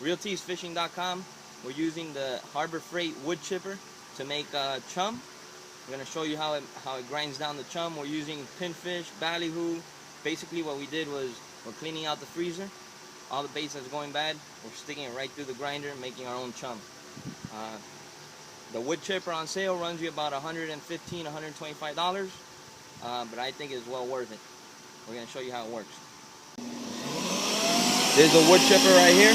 realteesfishing.com. We're using the Harbor Freight wood chipper to make chum. I'm going to show you how it grinds down the chum. We're using pinfish, ballyhoo. Basically what we did was we're cleaning out the freezer. All the baits that's going bad, we're sticking it right through the grinder and making our own chum. The wood chipper on sale runs you about $115, $125, but I think it's well worth it. We're going to show you how it works. There's a wood chipper right here.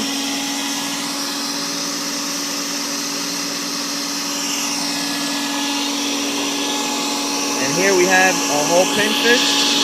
And here we have a whole pinfish.